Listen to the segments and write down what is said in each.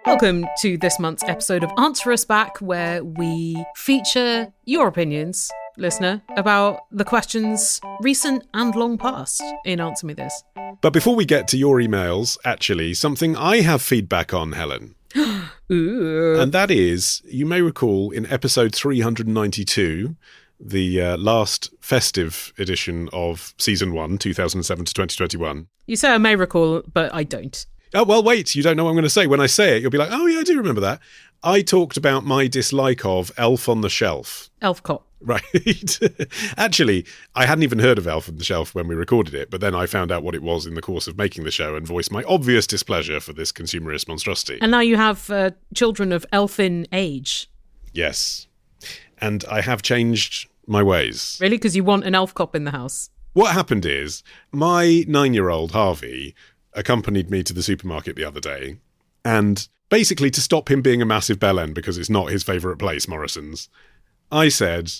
Welcome to this month's episode of Answer Us Back, where we feature your opinions, listener, about the questions recent and long past in Answer Me This. But before we get to your emails, actually, something I have feedback on, Helen. Ooh. And that is, you may recall in episode 392, the last festive edition of season 1, 2007 to 2021. You say I may recall, but I don't. Oh, well, wait, you don't know what I'm going to say. When I say it, you'll be like, oh, yeah, I do remember that. I talked about my dislike of Elf on the Shelf. Elf cop. Right. Actually, I hadn't even heard of Elf on the Shelf when we recorded it, but then I found out what it was in the course of making the show and voiced my obvious displeasure for this consumerist monstrosity. And now you have children of elfin age. Yes. And I have changed my ways. Really? Because you want an elf cop in the house? What happened is, my 9-year-old Harvey accompanied me to the supermarket the other day, and basically to stop him being a massive bellend because it's not his favourite place, Morrison's, I said,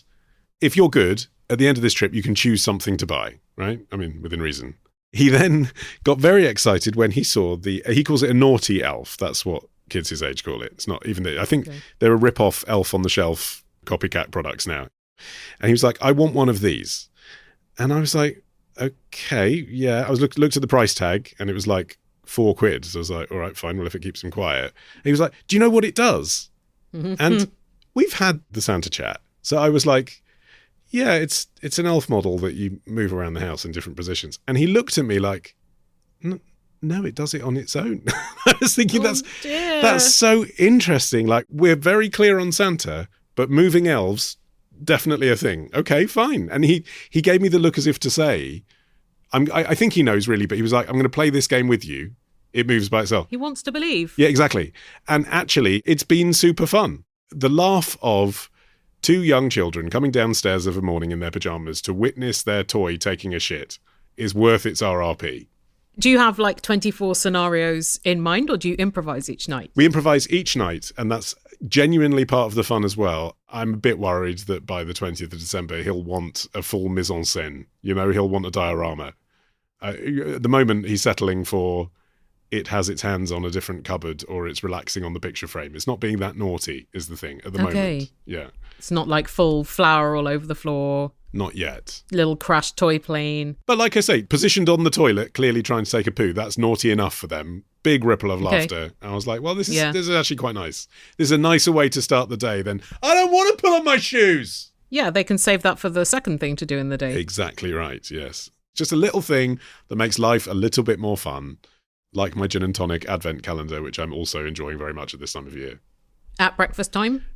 if you're good, at the end of this trip, you can choose something to buy, right? I mean, within reason. He then got very excited when he saw he calls it a naughty elf. That's what kids his age call it. It's not even, I think they're a rip-off Elf on the Shelf copycat products now. And he was like, I want one of these. And I was like, okay, yeah. I was looked at the price tag and it was like £4. So I was like, all right, fine. Well, if it keeps him quiet. And he was like, do you know what it does? And we've had the Santa chat. So I was like, yeah, it's an elf model that you move around the house in different positions. And he looked at me like, no, it does it on its own. I was thinking that's so interesting. Like, we're very clear on Santa, but moving elves, definitely a thing. Okay, fine. And he gave me the look as if to say, I think he knows really, but he was like, I'm going to play this game with you. It moves by itself. He wants to believe. Yeah, exactly. And actually, it's been super fun. The laugh of 2 young children coming downstairs of a morning in their pajamas to witness their toy taking a shit is worth its RRP. Do you have like 24 scenarios in mind, or do you improvise each night? We improvise each night, and that's genuinely part of the fun as well. I'm a bit worried that by the 20th of December, he'll want a full mise-en-scène. You know, he'll want a diorama. At the moment, he's settling for it has its hands on a different cupboard or it's relaxing on the picture frame. It's not being that naughty is the thing at the moment. Yeah. It's not like full flour all over the floor. Not yet. Little crashed toy plane. But like I say, positioned on the toilet, clearly trying to take a poo, that's naughty enough for them. Big ripple of laughter. And I was like, well, this is actually quite nice. This is a nicer way to start the day than, I don't want to put on my shoes. Yeah, they can save that for the second thing to do in the day. Exactly right, yes. Just a little thing that makes life a little bit more fun. Like my gin and tonic advent calendar, which I'm also enjoying very much at this time of year. At breakfast time?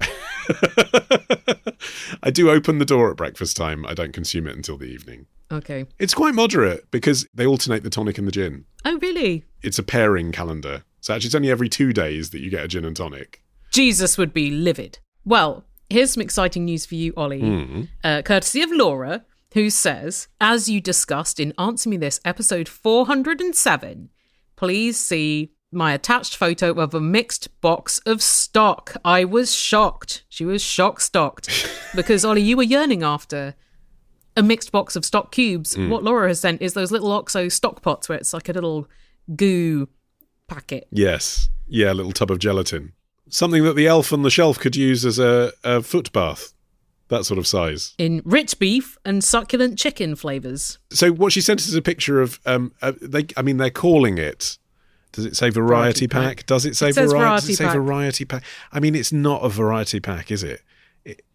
I do open the door at breakfast time. I don't consume it until the evening. Okay. It's quite moderate because they alternate the tonic and the gin. Oh, really? It's a pairing calendar. So actually it's only every 2 days that you get a gin and tonic. Jesus would be livid. Well, here's some exciting news for you, Ollie. Courtesy of Laura, who says, as you discussed in Answer Me This, episode 407, please see my attached photo of a mixed box of stock. I was shocked. She was shock-stocked. Because, Ollie, you were yearning after a mixed box of stock cubes. What Laura has sent is those little OXO stock pots where it's like a little goo packet. Yes. Yeah, a little tub of gelatin. Something that the elf on the shelf could use as a foot bath. That sort of size. In rich beef and succulent chicken flavours. So what she sent us is a picture of, they're calling it, does it say variety pack? Does it say variety pack? I mean, it's not a variety pack, is it?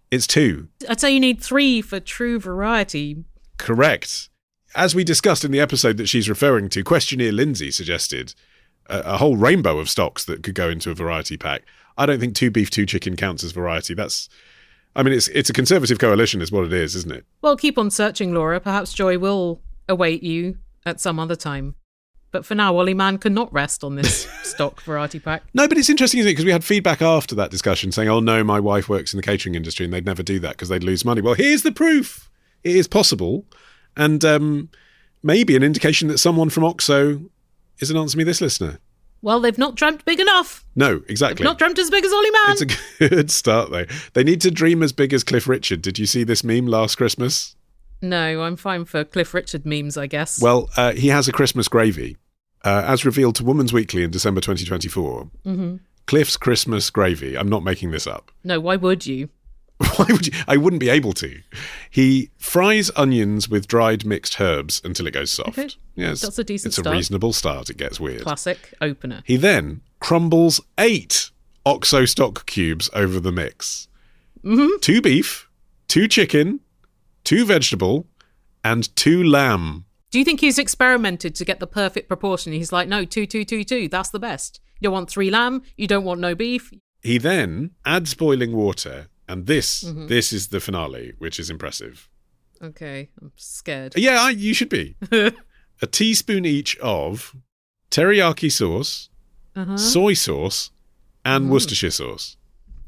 It's 2. I'd say you need 3 for true variety. Correct. As we discussed in the episode that she's referring to, questionnaire Lindsay suggested a whole rainbow of stocks that could go into a variety pack. I don't think 2 beef, 2 chicken counts as variety. It's a conservative coalition is what it is, isn't it? Well, keep on searching, Laura. Perhaps joy will await you at some other time. But for now, Olly Mann cannot rest on this stock variety pack. No, but it's interesting, isn't it? Because we had feedback after that discussion saying, oh no, my wife works in the catering industry and they'd never do that because they'd lose money. Well, here's the proof. It is possible. And maybe an indication that someone from OXO is an Answer Me This listener. Well, they've not dreamt big enough. No, exactly. They've not dreamt as big as Olly Mann. It's a good start, though. They need to dream as big as Cliff Richard. Did you see this meme last Christmas? No, I'm fine for Cliff Richard memes, I guess. Well, he has a Christmas gravy. as revealed to Woman's Weekly in December 2024, Cliff's Christmas gravy, I'm not making this up. No, why would you? Why would you? I wouldn't be able to. He fries onions with dried mixed herbs until it goes soft. Okay. Yes, that's a decent start. It's a reasonable start. It gets weird. Classic opener. He then crumbles 8 OXO stock cubes over the mix. 2 beef, 2 chicken, 2 vegetable, and 2 lamb. Do you think he's experimented to get the perfect proportion? He's like, no, 2, 2, 2, 2. That's the best. You don't want 3 lamb. You don't want no beef. He then adds boiling water. And this is the finale, which is impressive. Okay, I'm scared. Yeah, you should be. A teaspoon each of teriyaki sauce, soy sauce, and Worcestershire sauce.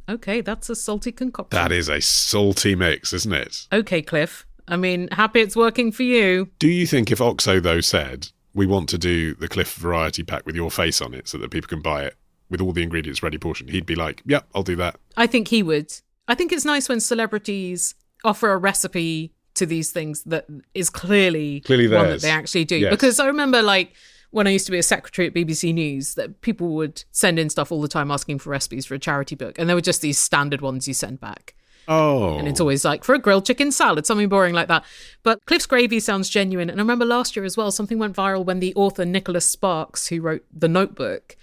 Okay, that's a salty concoction. That is a salty mix, isn't it? Okay, Cliff. I mean, happy it's working for you. Do you think if OXO, though, said, we want to do the Cliff variety pack with your face on it so that people can buy it with all the ingredients ready portioned, he'd be like, yep, I'll do that. I think he would. I think it's nice when celebrities offer a recipe to these things that is clearly theirs. One that they actually do. Yes. Because I remember, like, when I used to be a secretary at BBC News, that people would send in stuff all the time asking for recipes for a charity book. And there were just these standard ones you send back. Oh. And it's always like, for a grilled chicken salad, something boring like that. But Cliff's gravy sounds genuine. And I remember last year as well, something went viral when the author Nicholas Sparks, who wrote The Notebook,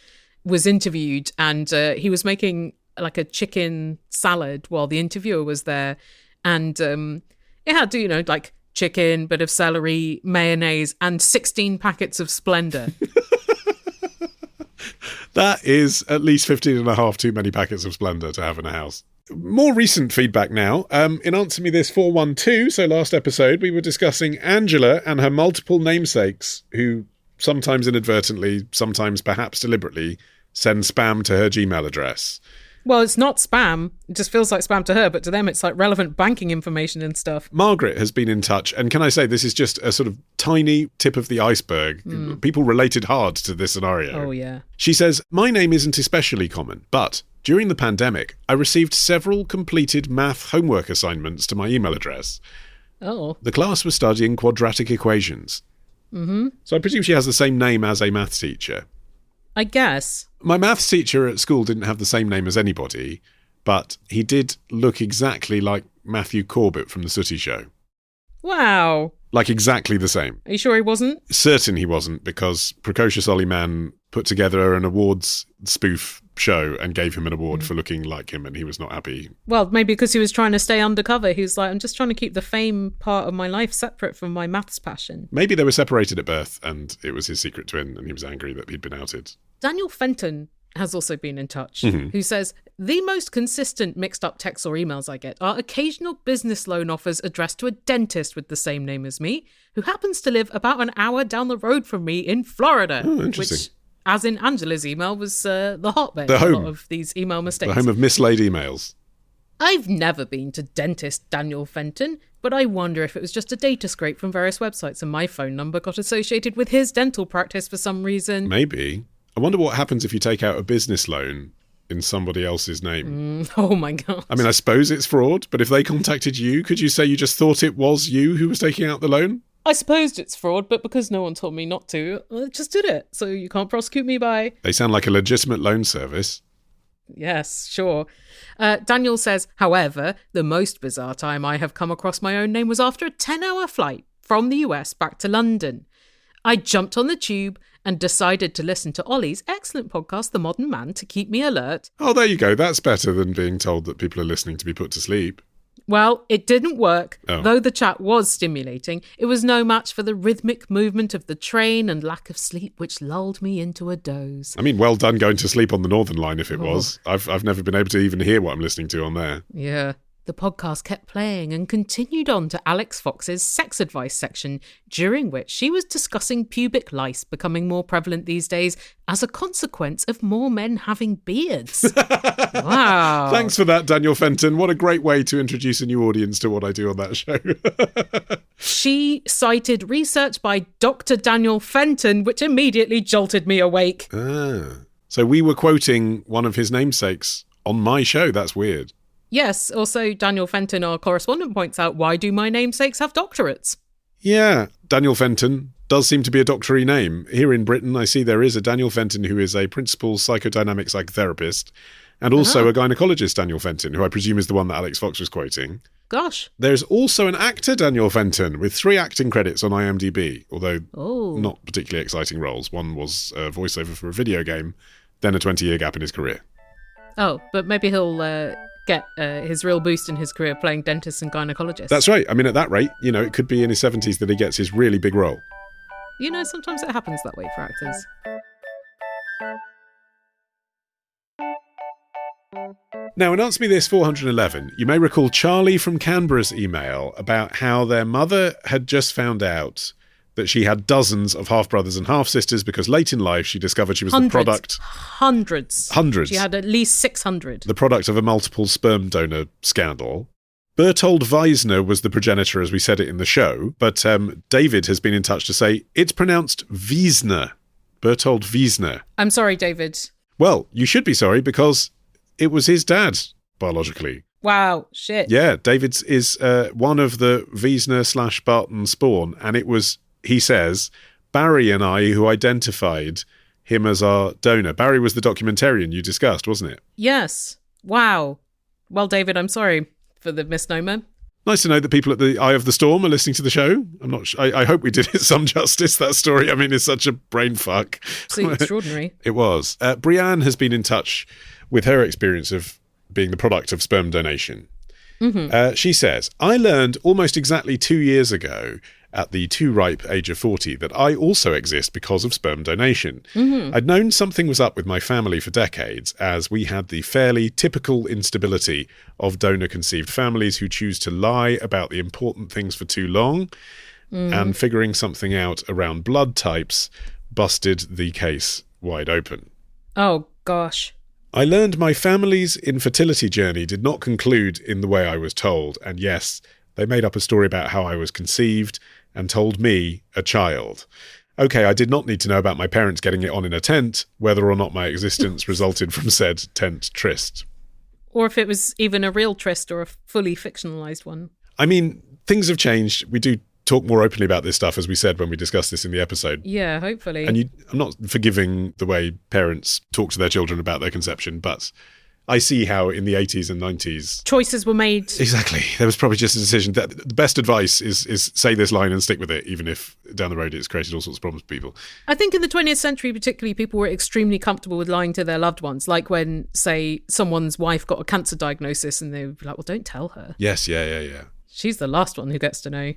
was interviewed. And he was making like a chicken salad while the interviewer was there. And it had, like chicken, bit of celery, mayonnaise, and 16 packets of Splendor. That is at least 15 and a half too many packets of Splendor to have in a house. More recent feedback now. In Answer Me This 412, so last episode, we were discussing Angela and her multiple namesakes who sometimes inadvertently, sometimes perhaps deliberately, send spam to her Gmail address. Well, it's not spam. It just feels like spam to her, but to them it's like relevant banking information and stuff. Margaret has been in touch, and can I say this is just a sort of tiny tip of the iceberg. People related hard to this scenario. Oh, yeah. She says, my name isn't especially common, but during the pandemic, I received several completed math homework assignments to my email address. Oh. The class was studying quadratic equations. So I presume she has the same name as a maths teacher. I guess. My maths teacher at school didn't have the same name as anybody, but he did look exactly like Matthew Corbett from The Sooty Show. Wow. Like exactly the same. Are you sure he wasn't? Certain he wasn't, because precocious Olly Mann put together an awards spoof show and gave him an award for looking like him, and he was not happy. Well, maybe because he was trying to stay undercover. He was like, I'm just trying to keep the fame part of my life separate from my maths passion. Maybe they were separated at birth and it was his secret twin and he was angry that he'd been outed. Daniel Fenton has also been in touch, who says, the most consistent mixed up texts or emails I get are occasional business loan offers addressed to a dentist with the same name as me, who happens to live about an hour down the road from me in Florida. Oh, interesting. Which, as in Angela's email, was the hotbed The home. of a lot of these email mistakes. The home of mislaid emails. I've never been to dentist Daniel Fenton, but I wonder if it was just a data scrape from various websites and my phone number got associated with his dental practice for some reason. Maybe. I wonder what happens if you take out a business loan in somebody else's name. Oh my God. I mean, I suppose it's fraud, but if they contacted you, could you say you just thought it was you who was taking out the loan? I supposed it's fraud, but because no one told me not to, I just did it. So you can't prosecute me by... They sound like a legitimate loan service. Yes, sure. Daniel says, however, the most bizarre time I have come across my own name was after a 10-hour flight from the US back to London. I jumped on the tube and decided to listen to Olly's excellent podcast, The Modern Man, to keep me alert. Oh, there you go. That's better than being told that people are listening to be put to sleep. Well, it didn't work. Oh. Though the chat was stimulating, it was no match for the rhythmic movement of the train and lack of sleep, which lulled me into a doze. I mean, well done going to sleep on the Northern Line if it was. I've never been able to even hear what I'm listening to on there. Yeah. The podcast kept playing and continued on to Alex Fox's sex advice section, during which she was discussing pubic lice becoming more prevalent these days as a consequence of more men having beards. Wow. Thanks for that, Daniel Fenton. What a great way to introduce a new audience to what I do on that show. She cited research by Dr. Daniel Fenton, which immediately jolted me awake. So we were quoting one of his namesakes on my show. That's weird. Yes, also Daniel Fenton, our correspondent, points out, why do my namesakes have doctorates? Yeah, Daniel Fenton, does seem to be a doctory name. Here in Britain, I see there is a Daniel Fenton who is a principal psychodynamic psychotherapist, and also a gynecologist, Daniel Fenton, who I presume is the one that Alex Fox was quoting. Gosh. There's also an actor, Daniel Fenton, with 3 acting credits on IMDb, although not particularly exciting roles. One was a voiceover for a video game, then a 20-year gap in his career. Oh, but maybe he'll get his real boost in his career playing dentist and gynecologist. That's right. I mean, at that rate, it could be in his 70s that he gets his really big role. Sometimes it happens that way for actors. Now, in Answer Me This 411, you may recall Charlie from Canberra's email about how their mother had just found out that she had dozens of half-brothers and half-sisters because late in life she discovered she was the product... Hundreds. Hundreds. She had at least 600. The product of a multiple sperm donor scandal. Bertold Wiesner was the progenitor, as we said it in the show, but David has been in touch to say it's pronounced Wiesner. Bertold Wiesner. I'm sorry, David. Well, you should be sorry because it was his dad, biologically. Wow, shit. Yeah, David's is one of the Wiesner/Barton spawn, and it was, he says, Barry and I who identified him as our donor. Barry was the documentarian you discussed, wasn't it? Yes. Wow. Well, David, I'm sorry for the misnomer. Nice to know that people at the Eye of the Storm are listening to the show. I hope we did it some justice, that story. I mean, it's such a brain fuck. It's extraordinary. It was. Breanne has been in touch with her experience of being the product of sperm donation. Mm-hmm. She says, I learned almost exactly 2 years ago at the too ripe age of 40 that I also exist because of sperm donation. Mm-hmm. I'd known something was up with my family for decades, as we had the fairly typical instability of donor-conceived families who choose to lie about the important things for too long, and figuring something out around blood types busted the case wide open. Oh, gosh. I learned my family's infertility journey did not conclude in the way I was told, and yes, they made up a story about how I was conceived and told me, a child. Okay, I did not need to know about my parents getting it on in a tent, whether or not my existence resulted from said tent tryst. Or if it was even a real tryst or a fully fictionalised one. I mean, things have changed. We do talk more openly about this stuff, as we said when we discussed this in the episode. Yeah, hopefully. And I'm not forgiving the way parents talk to their children about their conception, but I see how in the 80s and 90s... choices were made. Exactly. There was probably just a decision that the best advice is say this line and stick with it, even if down the road it's created all sorts of problems for people. I think in the 20th century, particularly, people were extremely comfortable with lying to their loved ones. Like when, say, someone's wife got a cancer diagnosis and they would be like, well, don't tell her. Yes, yeah. She's the last one who gets to know.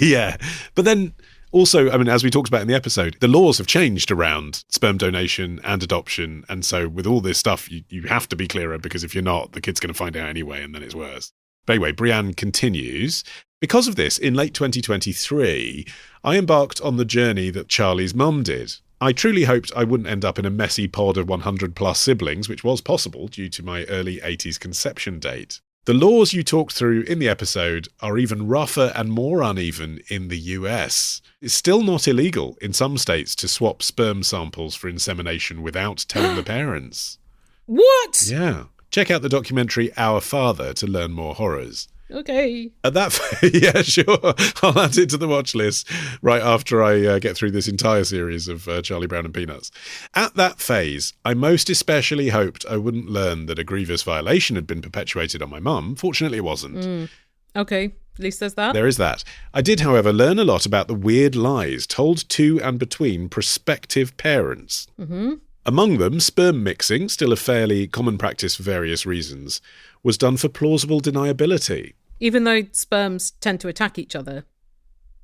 Yeah. But then... also, I mean, as we talked about in the episode, the laws have changed around sperm donation and adoption. And so with all this stuff, you have to be clearer, because if you're not, the kid's going to find out anyway, and then it's worse. But anyway, Breanne continues. Because of this, in late 2023, I embarked on the journey that Charlie's mum did. I truly hoped I wouldn't end up in a messy pod of 100 plus siblings, which was possible due to my early 80s conception date. The laws you talked through in the episode are even rougher and more uneven in the US. It's still not illegal in some states to swap sperm samples for insemination without telling the parents. What? Yeah. Check out the documentary Our Father to learn more horrors. Okay. At that yeah, sure. I'll add it to the watch list right after I get through this entire series of Charlie Brown and Peanuts. At that phase, I most especially hoped I wouldn't learn that a grievous violation had been perpetuated on my mum. Fortunately, it wasn't. Okay, at least there's that. There is that. I did, however, learn a lot about the weird lies told to and between prospective parents. Mm-hmm. Among them, sperm mixing, still a fairly common practice for various reasons, was done for plausible deniability. Even though sperms tend to attack each other.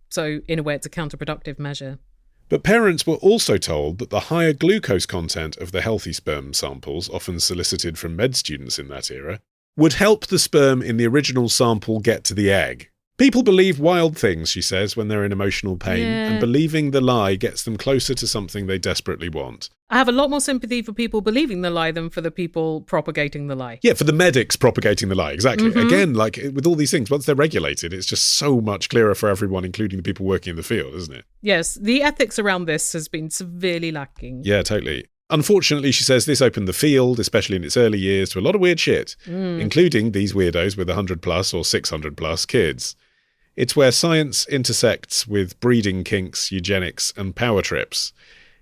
So, in a way, it's a counterproductive measure. But parents were also told that the higher glucose content of the healthy sperm samples, often solicited from med students in that era, would help the sperm in the original sample get to the egg. People believe wild things, she says, when they're in emotional pain, and believing the lie gets them closer to something they desperately want. I have a lot more sympathy for people believing the lie than for the people propagating the lie. Yeah, for the medics propagating the lie, exactly. Mm-hmm. Again, like with all these things, once they're regulated, it's just so much clearer for everyone, including the people working in the field, isn't it? Yes, the ethics around this has been severely lacking. Yeah, totally. Unfortunately, she says this opened the field, especially in its early years, to a lot of weird shit, including these weirdos with 100 plus or 600 plus kids. It's where science intersects with breeding kinks, eugenics, and power trips.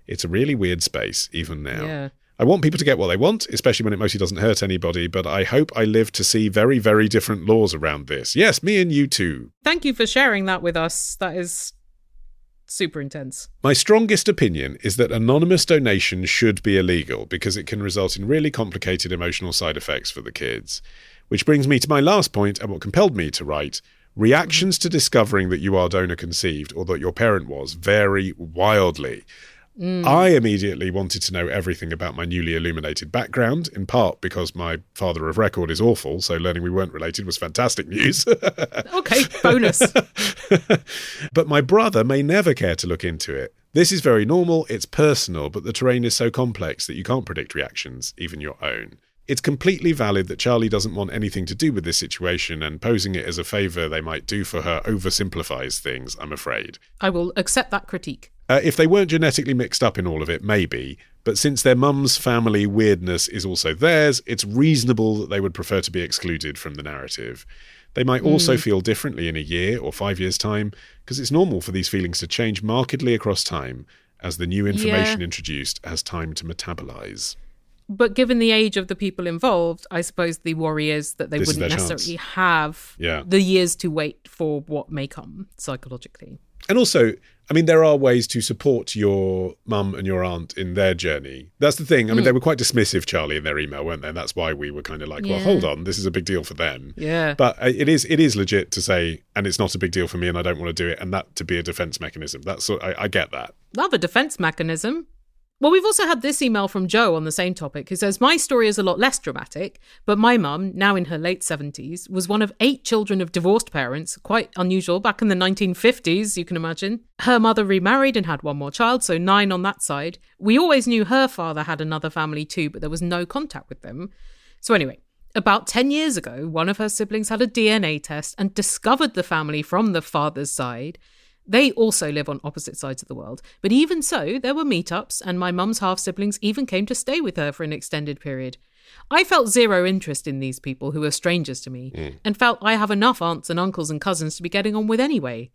It's a really weird space, even now. Yeah. I want people to get what they want, especially when it mostly doesn't hurt anybody, but I hope I live to see very, very different laws around this. Yes, me and you too. Thank you for sharing that with us. That is super intense. My strongest opinion is that anonymous donation should be illegal because it can result in really complicated emotional side effects for the kids. Which brings me to my last point and what compelled me to write. Reactions to discovering that you are donor conceived or that your parent was vary wildly. I immediately wanted to know everything about my newly illuminated background, in part because my father of record is awful, so learning we weren't related was fantastic news. Okay, bonus. But my brother may never care to look into it. This is very normal, it's personal, but the terrain is so complex that you can't predict reactions, even your own. It's completely valid that Charlie doesn't want anything to do with this situation, and posing it as a favour they might do for her oversimplifies things, I'm afraid. I will accept that critique. If they weren't genetically mixed up in all of it, maybe. But since their mum's family weirdness is also theirs, it's reasonable that they would prefer to be excluded from the narrative. They might also feel differently in a year or 5 years' time, because it's normal for these feelings to change markedly across time as the new information introduced has time to metabolise. But given the age of the people involved, I suppose the worry is that they wouldn't necessarily have the years to wait for what may come psychologically. And also, I mean, there are ways to support your mum and your aunt in their journey. That's the thing. I mean, they were quite dismissive, Charlie, in their email, weren't they? And that's why we were kind of like, well, hold on, this is a big deal for them. Yeah. But it is legit to say, and it's not a big deal for me and I don't want to do it, and that to be a defence mechanism. I get that. Love a defence mechanism. Well, we've also had this email from Jo on the same topic, who says, my story is a lot less dramatic, but my mum, now in her late 70s, was one of 8 children of divorced parents, quite unusual back in the 1950s, you can imagine. Her mother remarried and had one more child, so 9 on that side. We always knew her father had another family too, but there was no contact with them. So anyway, about 10 years ago, one of her siblings had a DNA test and discovered the family from the father's side. They also live on opposite sides of the world. But even so, there were meetups, and my mum's half-siblings even came to stay with her for an extended period. I felt zero interest in these people who are strangers to me, and felt I have enough aunts and uncles and cousins to be getting on with anyway.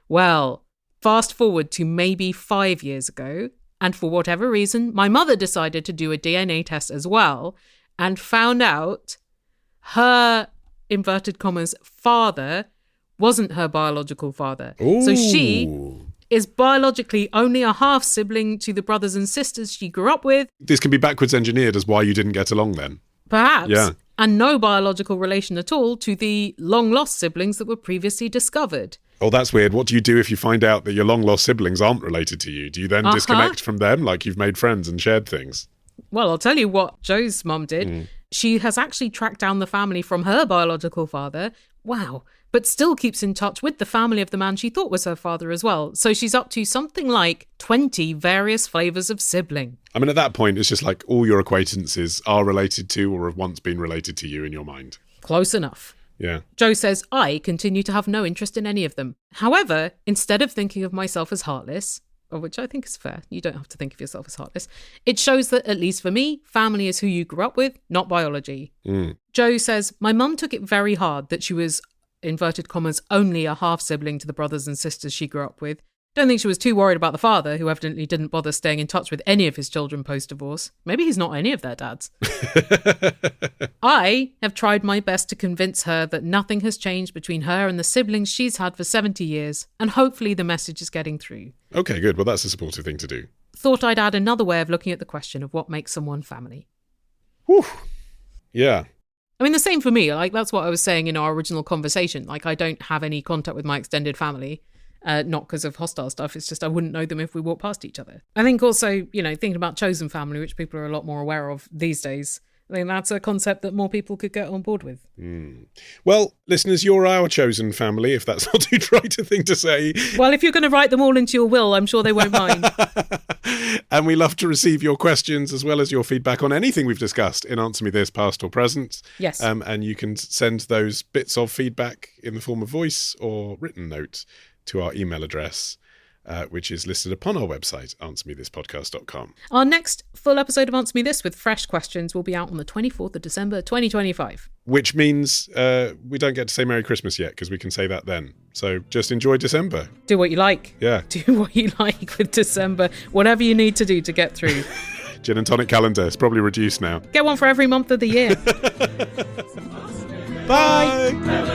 Well, fast forward to maybe 5 years ago, and for whatever reason, my mother decided to do a DNA test as well, and found out her, inverted commas, father wasn't her biological father. Ooh. So she is biologically only a half-sibling to the brothers and sisters she grew up with. This can be backwards engineered as why you didn't get along then. Perhaps. Yeah. And no biological relation at all to the long-lost siblings that were previously discovered. Oh, that's weird. What do you do if you find out that your long-lost siblings aren't related to you? Do you then disconnect from them like you've made friends and shared things? Well, I'll tell you what Jo's mum did. She has actually tracked down the family from her biological father. Wow. But still keeps in touch with the family of the man she thought was her father as well. So she's up to something like 20 various flavours of sibling. I mean, at that point, it's just like all your acquaintances are related to or have once been related to you in your mind. Close enough. Yeah. Jo says, I continue to have no interest in any of them. However, instead of thinking of myself as heartless, which I think is fair, you don't have to think of yourself as heartless, it shows that, at least for me, family is who you grew up with, not biology. Jo says, my mum took it very hard that she was, inverted commas, only a half-sibling to the brothers and sisters she grew up with. Don't think she was too worried about the father, who evidently didn't bother staying in touch with any of his children post-divorce. Maybe he's not any of their dads. I have tried my best to convince her that nothing has changed between her and the siblings she's had for 70 years, and hopefully the message is getting through. Okay, good. Well, that's a supportive thing to do. Thought I'd add another way of looking at the question of what makes someone family. Whew. Yeah. I mean, the same for me. Like, that's what I was saying in our original conversation. Like, I don't have any contact with my extended family, not because of hostile stuff. It's just I wouldn't know them if we walked past each other. I think also, you know, thinking about chosen family, which people are a lot more aware of these days, I think that's a concept that more people could get on board with. Well, listeners, you're our chosen family, if that's not too trite a thing to say. Well, if you're going to write them all into your will, I'm sure they won't mind. And we love to receive your questions as well as your feedback on anything we've discussed in Answer Me This, past or present. Yes. And you can send those bits of feedback in the form of voice or written note to our email address. which is listed upon our website, answermethispodcast.com. Our next full episode of Answer Me This with fresh questions will be out on the 24th of December 2025. Which means we don't get to say Merry Christmas yet, because we can say that then. So just enjoy December. Do what you like. Yeah. Do what you like with December. Whatever you need to do to get through. Gin and tonic calendar. It's probably reduced now. Get one for every month of the year. Bye.